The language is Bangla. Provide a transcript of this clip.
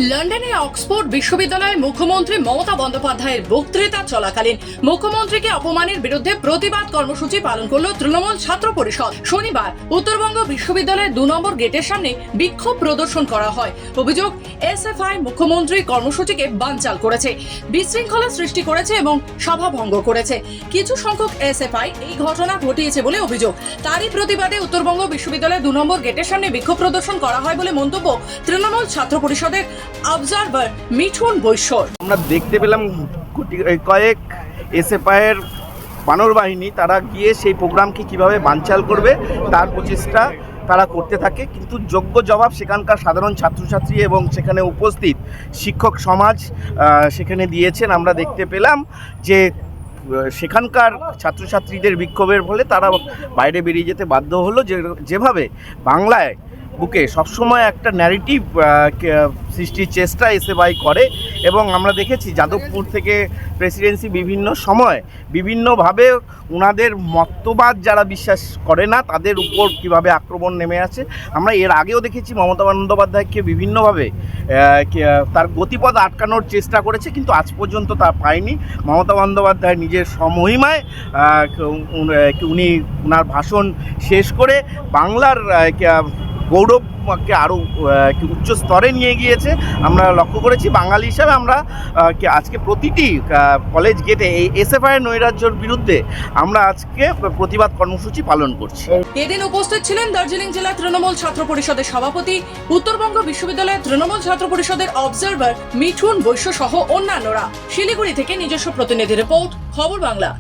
লন্ডনে অক্সফোর্ড বিশ্ববিদ্যালয়ে মুখ্যমন্ত্রী মমতা বন্দ্যোপাধ্যায়ের বক্তৃতা চলাকালীন মুখ্যমন্ত্রীকে অপমানের বিরুদ্ধে প্রতিবাদ কর্মসূচি পালন করল তৃণমূল ছাত্র পরিষদ। শনিবার উত্তরবঙ্গ বিশ্ববিদ্যালয়ের 2 নম্বর গেটের সামনে বিক্ষোভ প্রদর্শন করা হয়। অভিযোগ, এসএফআই মুখ্যমন্ত্রী কর্মসূচিকে বানচাল করেছে, বিশৃঙ্খলা সৃষ্টি করেছে এবং সভা ভঙ্গ করেছে। কিছু সংখ্যক এসএফআই এই ঘটনা ঘটিয়েছে বলে অভিযোগ। তারই প্রতিবাদে উত্তরবঙ্গ বিশ্ববিদ্যালয়ের 2 নম্বর গেটের সামনে বিক্ষোভ প্রদর্শন করা হয় বলে মন্তব্য তৃণমূল ছাত্র পরিষদের অবজারভার মিঠুন বৈশ্যর। আমরা দেখতে পেলাম কয়েক এসএফআই এর বানর বাহিনী তারা গিয়ে সেই প্রোগ্রামকে কিভাবে বানচাল করবে তার প্রচেষ্টা তারা করতে থাকে, কিন্তু যোগ্য জবাব সেখানকার সাধারণ ছাত্রছাত্রী এবং সেখানে উপস্থিত শিক্ষক সমাজ সেখানে দিয়েছেন। আমরা দেখতে পেলাম যে সেখানকার ছাত্রছাত্রীদের বিক্ষোভের ফলে তারা বাইরে বেরিয়ে যেতে বাধ্য হলো। যেভাবে বাংলায় বুকে সবসময় একটা ন্যারেটিভ সৃষ্টির চেষ্টা এসএফআই করে, এবং আমরা দেখেছি যাদবপুর থেকে প্রেসিডেন্সি বিভিন্ন সময় বিভিন্নভাবে ওনাদের মতবাদ যারা বিশ্বাস করে না তাদের উপর কিভাবে আক্রমণ নেমে আছে। আমরা এর আগেও দেখেছি মমতা বন্দ্যোপাধ্যায়কে বিভিন্নভাবে তার গতিপথ আটকানোর চেষ্টা করেছে, কিন্তু আজ পর্যন্ত তা পায়নি। মমতা বন্দ্যোপাধ্যায় নিজের সমহিমায় উনি ওনার ভাষণ শেষ করে বাংলার গৌরবকে আরও উচ্চ স্তরে নিয়ে গিয়েছে। আমরা লক্ষ্য করেছি বাঙালি হিসাবে আমরা আজকে প্রতিটি কলেজ গেটে এই এসএফআই নৈরাজ্যের বিরুদ্ধে আমরা আজকে প্রতিবাদ কর্মসূচি পালন করছি। এদিন উপস্থিত ছিলেন দার্জিলিং জেলা তৃণমূল ছাত্র পরিষদের সভাপতি, উত্তরবঙ্গ বিশ্ববিদ্যালয়ের তৃণমূল ছাত্র পরিষদের অবজারভার মিঠুন বৈশ্য সহ অন্যান্যরা। শিলিগুড়ি থেকে নিজস্ব প্রতিনিধি রিপোর্ট, খবর বাংলা।